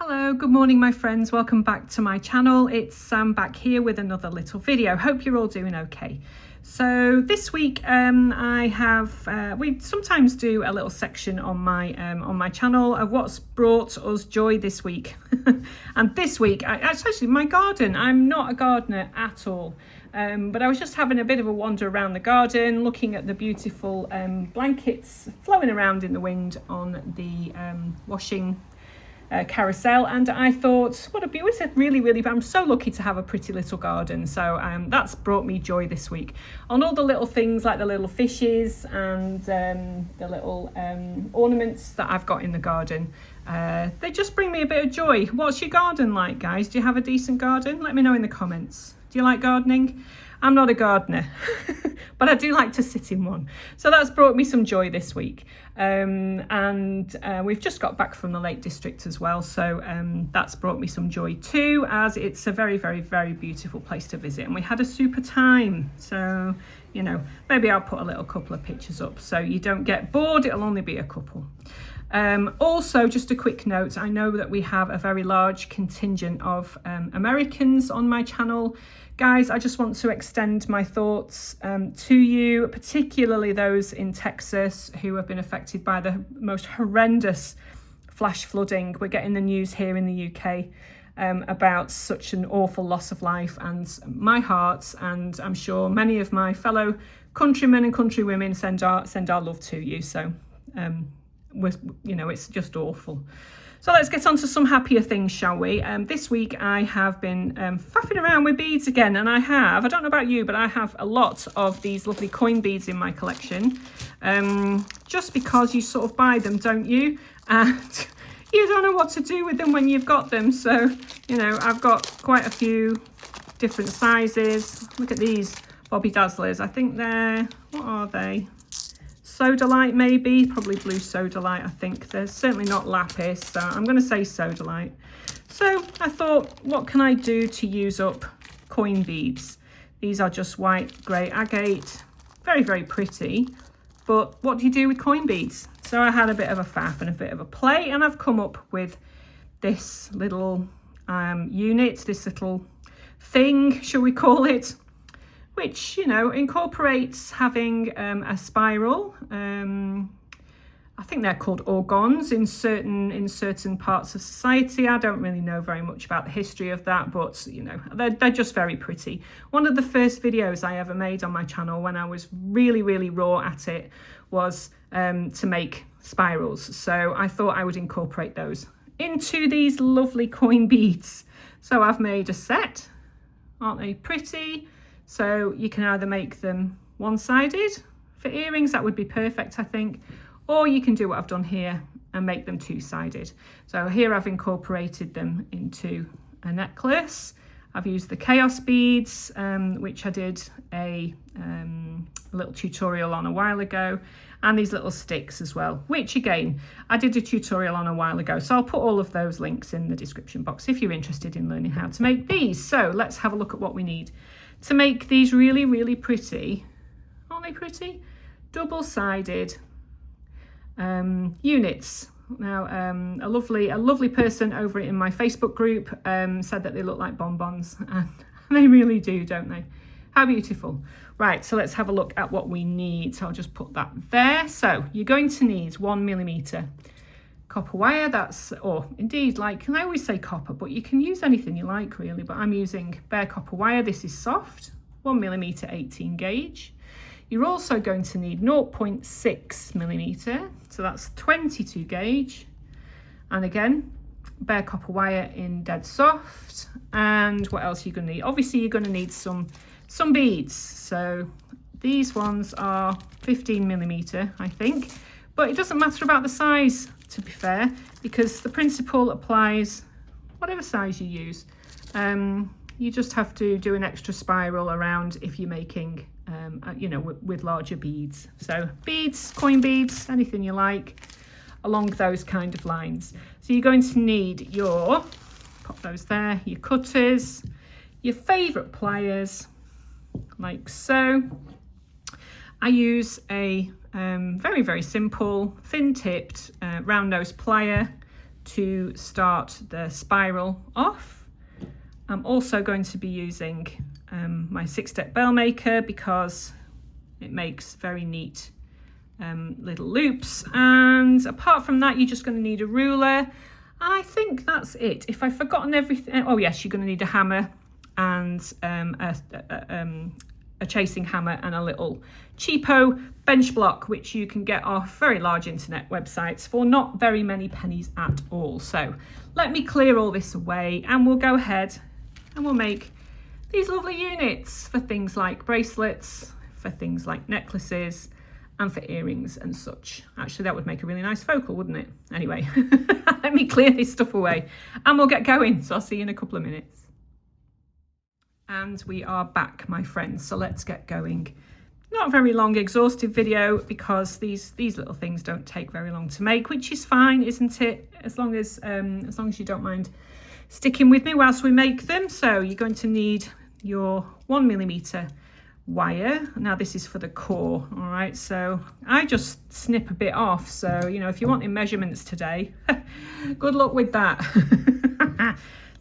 Hello, good morning my friends, welcome back to my channel. It's Sam back here with another little video. Hope you're all doing okay. So this week we sometimes do a little section on my channel of what's brought us joy this week. And this week it's actually my garden. I'm not a gardener at all, but I was just having a bit of a wander around the garden, looking at the beautiful blankets flowing around in the wind on the washing carousel, and I thought, what a beautiful, really, I'm so lucky to have a pretty little garden. So that's brought me joy this week. On all the little things like the little fishes and the little ornaments that I've got in the garden, they just bring me a bit of joy. What's your garden like, guys? Do you have a decent garden? Let me know in the comments. Do you like gardening? I'm not a gardener, but I do like to sit in one. So that's brought me some joy this week. And we've just got back from the Lake District as well. So that's brought me some joy too, as it's a very beautiful place to visit. And we had a super time. So, you know, maybe I'll put a couple of pictures up so you don't get bored. It'll only be a couple. Also, just a quick note, I know that we have a very large contingent of Americans on my channel. Guys, I just want to extend my thoughts to you, particularly those in Texas who have been affected by the most horrendous flash flooding. We're getting the news here in the UK about such an awful loss of life, and my heart, and I'm sure many of my fellow countrymen and countrywomen send our love to you. So, it's just awful. So let's get on to some happier things, shall we? This week I have been faffing around with beads again, and I don't know about you, but I have a lot of these lovely coin beads in my collection, just because you sort of buy them, don't you? And you don't know what to do with them when you've got them. So, you know, I've got quite a few different sizes. Look at these Bobby Dazzlers. I think what are they? Sodalite, maybe, probably blue sodalite. I think they're certainly not lapis, so I'm going to say sodalite. So I thought, what can I do to use up coin beads? These are just white grey agate, very pretty, but what do you do with coin beads? So I had a bit of a faff and a bit of a play, and I've come up with this little unit, this little thing, shall we call it, which, you know, incorporates having a spiral. I think they're called organs in certain parts of society. I don't really know very much about the history of that, but, you know, they're just very pretty. One of the first videos I ever made on my channel when I was really raw at it was to make spirals. So I thought I would incorporate those into these lovely coin beads. So I've made a set. Aren't they pretty? So you can either make them one-sided for earrings, that would be perfect, I think, or you can do what I've done here and make them two-sided. So here I've incorporated them into a necklace. I've used the chaos beads, which I did a little tutorial on a while ago, and these little sticks as well, which again, I did a tutorial on a while ago. So I'll put all of those links in the description box if you're interested in learning how to make these. So let's have a look at what we need to make these really pretty, aren't they pretty? Double-sided units. Now, a lovely person over in my Facebook group said that they look like bonbons, and they really do, don't they? How beautiful. Right, so let's have a look at what we need. So I'll just put that there. So you're going to need 1mm copper wire. Or indeed, like, I always say copper, but you can use anything you like really, but I'm using bare copper wire. This is soft, 1mm 18 gauge. You're also going to need 0.6mm, so that's 22 gauge. And again, bare copper wire in dead soft. And what else are you going to need? Obviously, you're going to need some beads. So these ones are 15mm, I think, but it doesn't matter about the size, to be fair, because the principle applies whatever size you use. You just have to do an extra spiral around if you're making, with larger beads. So beads, coin beads, anything you like along those kind of lines. So you're going to need pop those there, your cutters, your favourite pliers, like so. I use a very simple thin tipped round nose plier to start the spiral off. I'm also going to be using my 6-step bell maker because it makes very neat little loops. And apart from that, you're just going to need a ruler. And I think that's it. If I've forgotten everything, oh yes, you're going to need a hammer and a chasing hammer and a little cheapo bench block, which you can get off very large internet websites for not very many pennies at all. So let me clear all this away and we'll go ahead and we'll make these lovely units for things like bracelets, for things like necklaces, and for earrings and such. Actually, that would make a really nice focal, wouldn't it? Anyway, let me clear this stuff away and we'll get going. So I'll see you in a couple of minutes. And we are back, my friends. So let's get going. Not a very long, exhaustive video because these little things don't take very long to make, which is fine, isn't it? As long as you don't mind sticking with me whilst we make them. So you're going to need your 1mm wire. Now this is for the core, all right? So I just snip a bit off. So, you know, if you want in measurements today, good luck with that.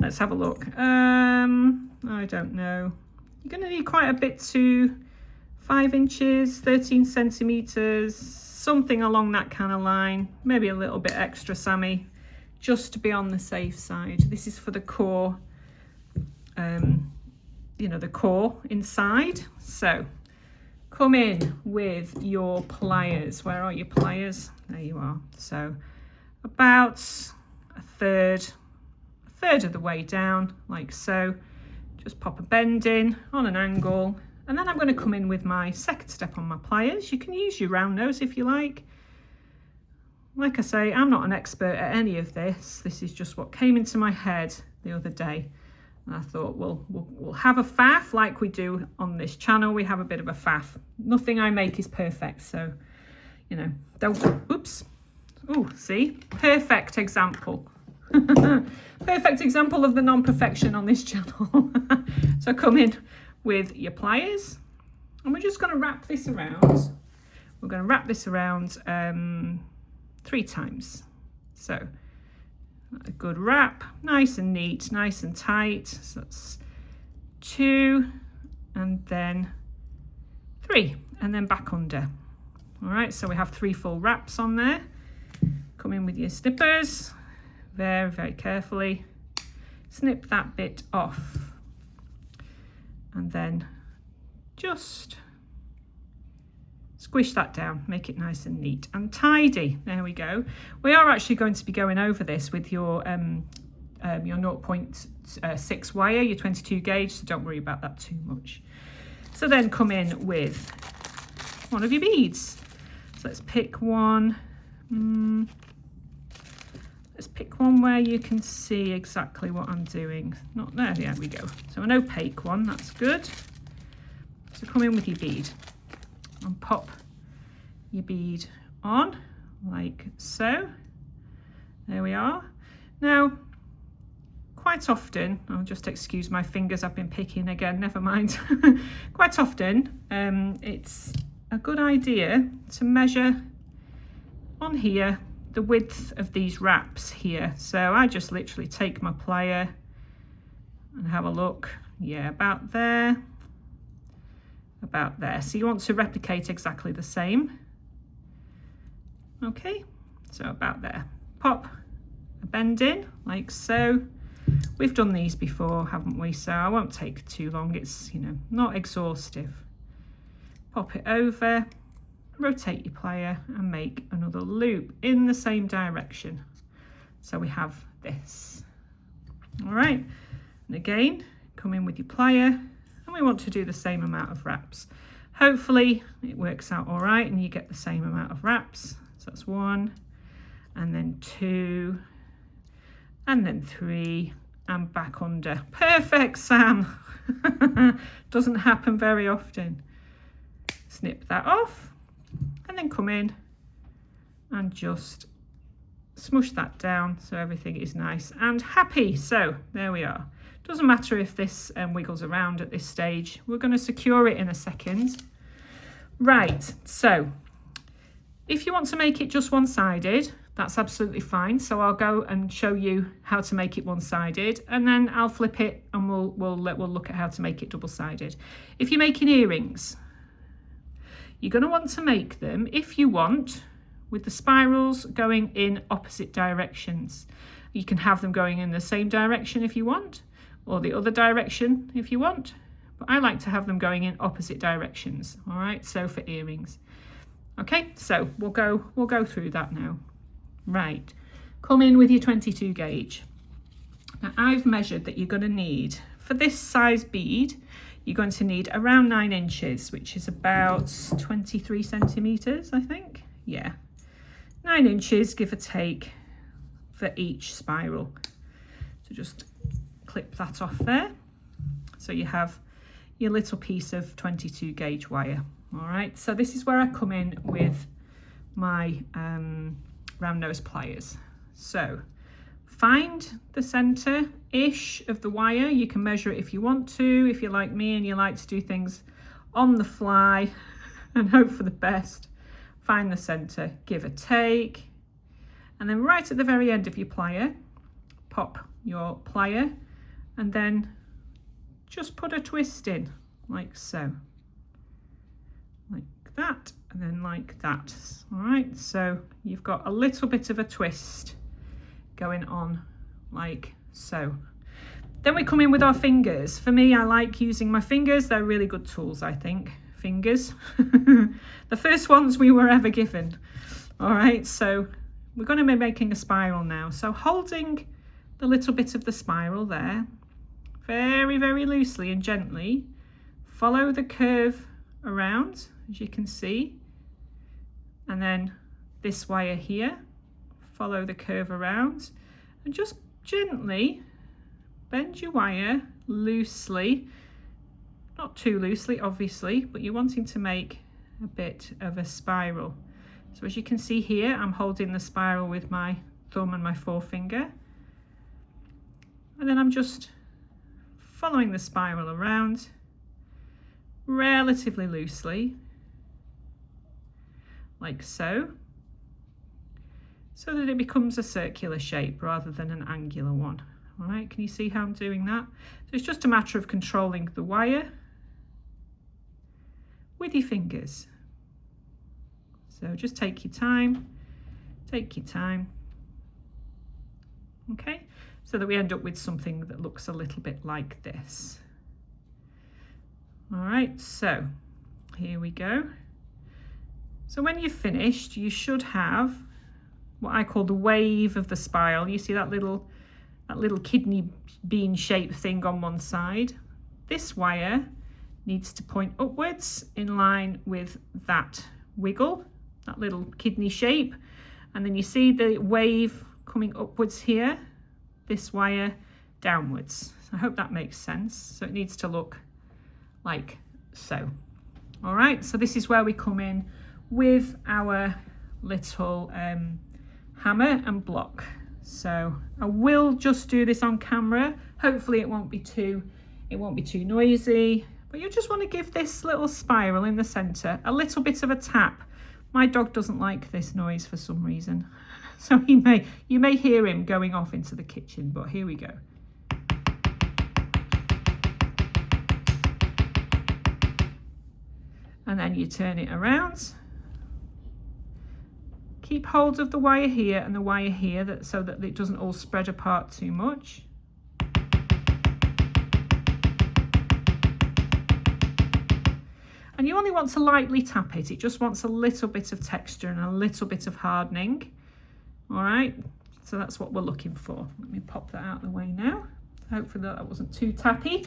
Let's have a look. I don't know. You're going to need quite a bit to 5 inches, 13 centimeters, something along that kind of line. Maybe a little bit extra, Sammy, just to be on the safe side. This is for the core, you know, the core inside. So come in with your pliers. Where are your pliers? There you are. So about a third of the way down, like so. Just pop a bend in on an angle, and then I'm going to come in with my second step on my pliers. You can use your round nose if you like. Like I say, I'm not an expert at any of this. This is just what came into my head the other day. And I thought, well, we'll have a faff like we do on this channel. We have a bit of a faff. Nothing I make is perfect. So, you know, don't, oops. Oh, see, perfect example. Perfect example of the non-perfection on this channel. So come in with your pliers and we're just going to wrap this around. We're going to wrap this around 3 times. So a good wrap, nice and neat, nice and tight. So that's 2 and then 3 and then back under. All right, so we have 3 full wraps on there. Come in with your snippers. Very, very carefully snip that bit off and then just squish that down, make it nice and neat and tidy. There we go. We are actually going to be going over this with your 0.6 wire, your 22 gauge, so don't worry about that too much. So then come in with one of your beads. So let's pick one. Let's pick one where you can see exactly what I'm doing. Not there, there we go. So an opaque one, that's good. So come in with your bead and pop your bead on like so. There we are. Now, quite often, I'll just excuse my fingers, I've been picking again, never mind. Quite often, it's a good idea to measure on here the width of these wraps here. So I just literally take my plier and have a look. Yeah, about there, about there. So you want to replicate exactly the same. Okay, so about there. Pop a bend in like so. We've done these before, haven't we? So I won't take too long. It's, you know, not exhaustive. Pop it over. Rotate your plier and make another loop in the same direction. So we have this. All right, and again, come in with your plier and we want to do the same amount of wraps. Hopefully it works out all right and you get the same amount of wraps. So that's 1 and then 2 and then 3 and back under. Perfect, Sam. Doesn't happen very often. Snip that off. And then come in and just smush that down so everything is nice and happy. So there we are. Doesn't matter if this wiggles around at this stage. We're going to secure it in a second. Right, so if you want to make it just one-sided, that's absolutely fine. So I'll go and show you how to make it one-sided, and then I'll flip it and we'll look at how to make it double-sided. If you're making earrings, you're going to want to make them, if you want, with the spirals going in opposite directions. You can have them going in the same direction if you want, or the other direction if you want, but I like to have them going in opposite directions. All right, so for earrings. Okay, so we'll go through that now. Right, come in with your 22 gauge. Now I've measured that you're going to need, for this size bead, you're going to need around 9 inches, which is about 23 centimeters, I think. Yeah, 9 inches, give or take, for each spiral. So just clip that off there. So you have your little piece of 22 gauge wire. All right, so this is where I come in with my round nose pliers. So find the center-ish of the wire. You can measure it if you want to, if you're like me and you like to do things on the fly and hope for the best. Find the center, give a take, and then right at the very end of your plier, pop your plier and then just put a twist in, like so. Like that, and then like that. All right, so you've got a little bit of a twist going on like so. Then we come in with our fingers. For me, I like using my fingers. They're really good tools, I think. Fingers. The first ones we were ever given. All right, so we're going to be making a spiral now. So holding the little bit of the spiral there, very, very loosely and gently, follow the curve around, as you can see, and then this wire here, follow the curve around, and just gently bend your wire loosely, not too loosely obviously, but you're wanting to make a bit of a spiral. So as you can see here, I'm holding the spiral with my thumb and my forefinger, and then I'm just following the spiral around relatively loosely, like so, so that it becomes a circular shape rather than an angular one. All right, can you see how I'm doing that? So it's just a matter of controlling the wire with your fingers. So just take your time, okay, so that we end up with something that looks a little bit like this. All right, so here we go. So when you've finished, you should have what I call the wave of the spiral. You see that little kidney bean shaped thing on one side. This wire needs to point upwards in line with that wiggle, that little kidney shape. And then you see the wave coming upwards here, this wire downwards. I hope that makes sense. So it needs to look like so. All right, so this is where we come in with our little hammer and block. So I will just do this on camera. Hopefully it won't be too noisy, but you just want to give this little spiral in the center a little bit of a tap. My dog doesn't like this noise for some reason, so you may hear him going off into the kitchen, but here we go. And then you turn it around. Keep hold of the wire here and the wire here so that it doesn't all spread apart too much. And you only want to lightly tap it. It just wants a little bit of texture and a little bit of hardening. All right, so that's what we're looking for. Let me pop that out of the way now. Hopefully that wasn't too tappy.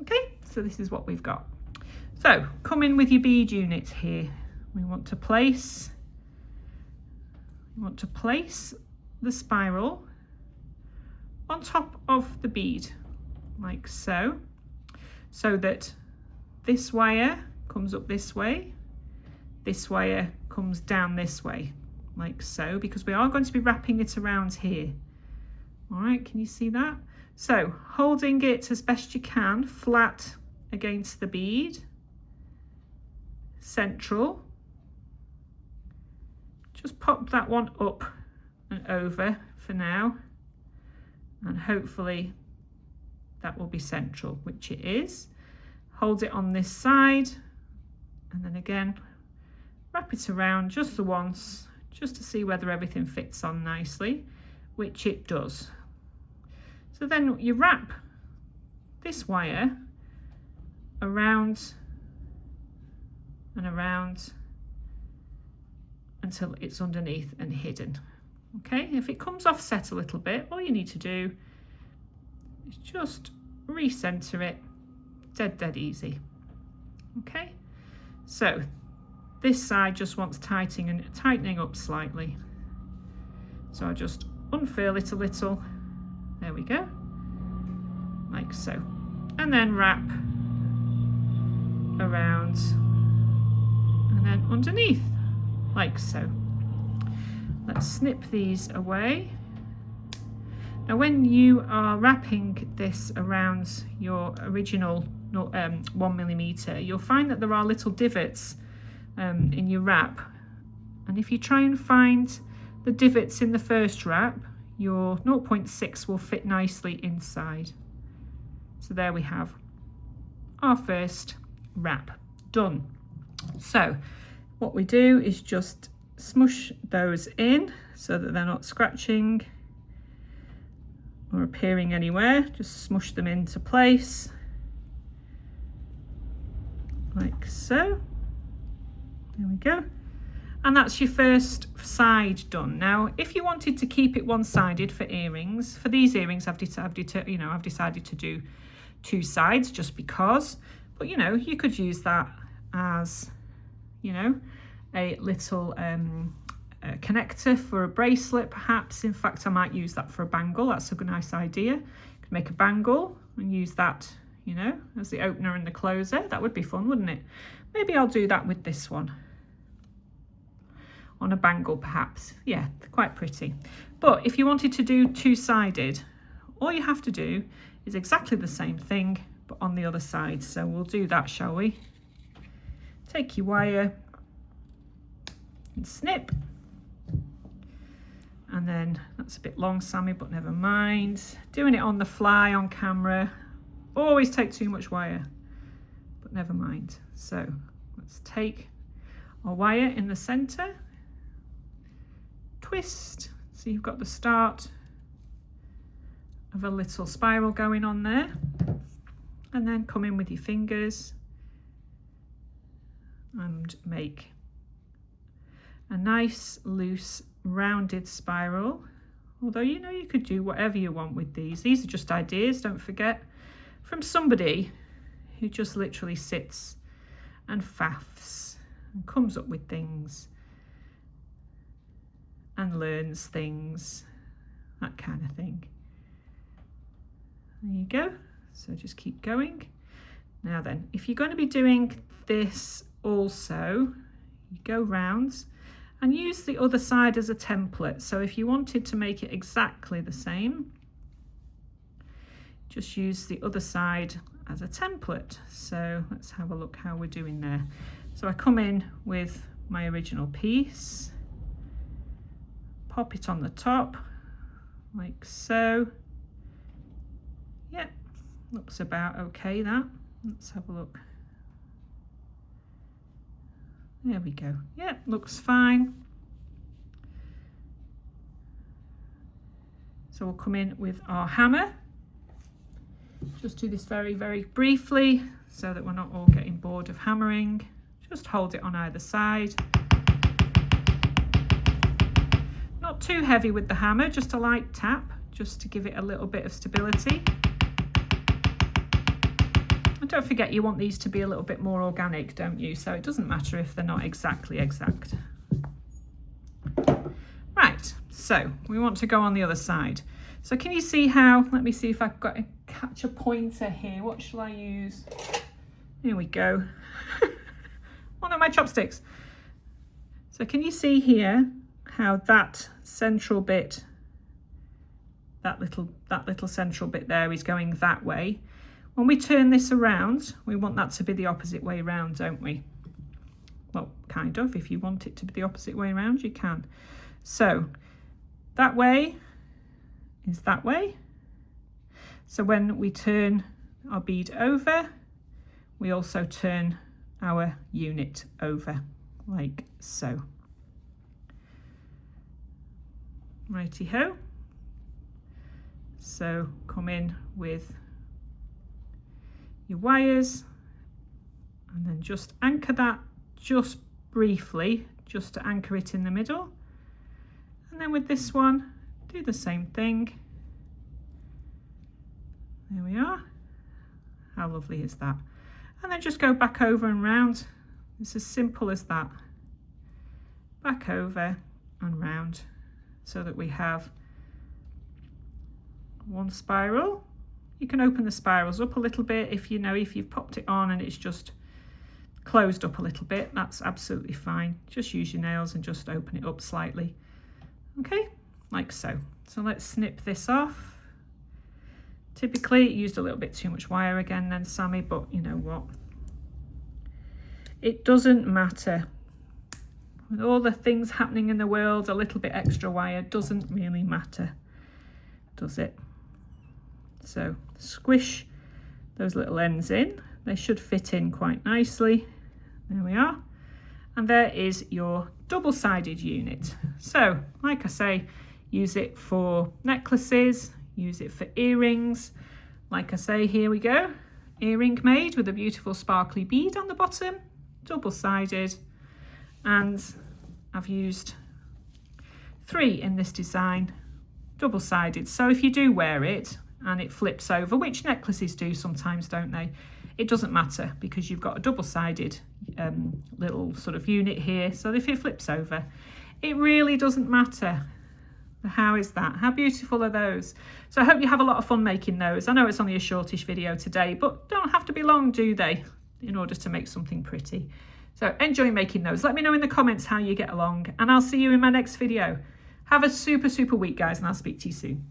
Okay, so this is what we've got. So come in with your bead unit here. We want to place the spiral on top of the bead, like so, so that this wire comes up this way, this wire comes down this way, like so, because we are going to be wrapping it around here. All right, can you see that? So holding it as best you can flat against the bead, central, just pop that one up and over for now, and hopefully that will be central, which it is. Hold it on this side, and then again wrap it around just the once, just to see whether everything fits on nicely, which it does. So then you wrap this wire around and around until it's underneath and hidden. Okay, if it comes offset a little bit, all you need to do is just recenter it. Dead easy. Okay, so this side just wants tightening up slightly, so I just unfurl it a little. There we go, like so, and then wrap around and then underneath, like so. Let's snip these away. Now when you are wrapping this around your original 1mm, you'll find that there are little divots in your wrap, and if you try and find the divots in the first wrap, your 0.6 will fit nicely inside. So there we have our first wrap done. So what we do is just smush those in so that they're not scratching or appearing anywhere. Just smush them into place like so. There we go. And that's your first side done. Now, if you wanted to keep it one-sided for earrings, for these earrings, I've decided to do two sides just because. But you know, you could use that as, you know, a little a connector for a bracelet, perhaps. In fact, I might use that for a bangle. That's a nice idea. You could make a bangle and use that, you know, as the opener and the closer. That would be fun, wouldn't it? Maybe I'll do that with this one. On a bangle, perhaps. Yeah, quite pretty. But if you wanted to do two-sided, all you have to do is exactly the same thing, but on the other side. So we'll do that, shall we? Take your wire and snip. And then that's a bit long, Sammy, but never mind. Doing it on the fly on camera. Always take too much wire, but never mind. So let's take our wire in the center, twist, so you've got the start of a little spiral going on there, and then come in with your fingers and make a nice loose rounded spiral. Although, you know, you could do whatever you want with these. These are just ideas, don't forget, from somebody who just literally sits and faffs and comes up with things and learns things, that kind of thing. There you go. So just keep going. Now then, if you're going to be doing this also, you go round and use the other side as a template. So if you wanted to make it exactly the same, just use the other side as a template. So let's have a look how we're doing there. So I come in with my original piece, pop it on the top like so. Yeah, looks about okay, that. Let's have a look. There we go. Yeah, looks fine. So we'll come in with our hammer. Just do this very, very briefly so that we're not all getting bored of hammering. Just hold it on either side. Not too heavy with the hammer, just a light tap, just to give it a little bit of stability. And don't forget, you want these to be a little bit more organic, don't you? So it doesn't matter if they're not exactly exact. Right, so we want to go on the other side. So can you see how, let me see if I've got to catch a pointer here. What shall I use? Here we go. One of my chopsticks. So can you see here how that central bit, that little central bit there is going that way? When we turn this around, we want that to be the opposite way round, don't we? Well, kind of. If you want it to be the opposite way around, you can. So that way is that way. So when we turn our bead over, we also turn our unit over, like so. Righty-ho. So come in with your wires and then just anchor that just briefly, just to anchor it in the middle. And then with this one, do the same thing. There we are. How lovely is that? And then just go back over and round. It's as simple as that. Back over and round, so that we have one spiral. You can open the spirals up a little bit if you've popped it on and it's just closed up a little bit. That's absolutely fine. Just use your nails and just open it up slightly. Okay, like so. So let's snip this off. Typically it used a little bit too much wire again then, Sammy, but you know what? It doesn't matter. With all the things happening in the world, a little bit extra wire doesn't really matter, does it? So squish those little ends in. They should fit in quite nicely. There we are. And there is your double-sided unit. So, like I say, use it for necklaces, use it for earrings. Like I say, here we go. Earring made with a beautiful sparkly bead on the bottom, double-sided. And I've used 3 in this design, double-sided. So if you do wear it and it flips over, which necklaces do sometimes, don't they? It doesn't matter because you've got a double-sided little sort of unit here. So if it flips over, it really doesn't matter. How is that? How beautiful are those? So I hope you have a lot of fun making those. I know it's only a shortish video today, but don't have to be long, do they, in order to make something pretty. So enjoy making those. Let me know in the comments how you get along, and I'll see you in my next video. Have a super, super week, guys, and I'll speak to you soon.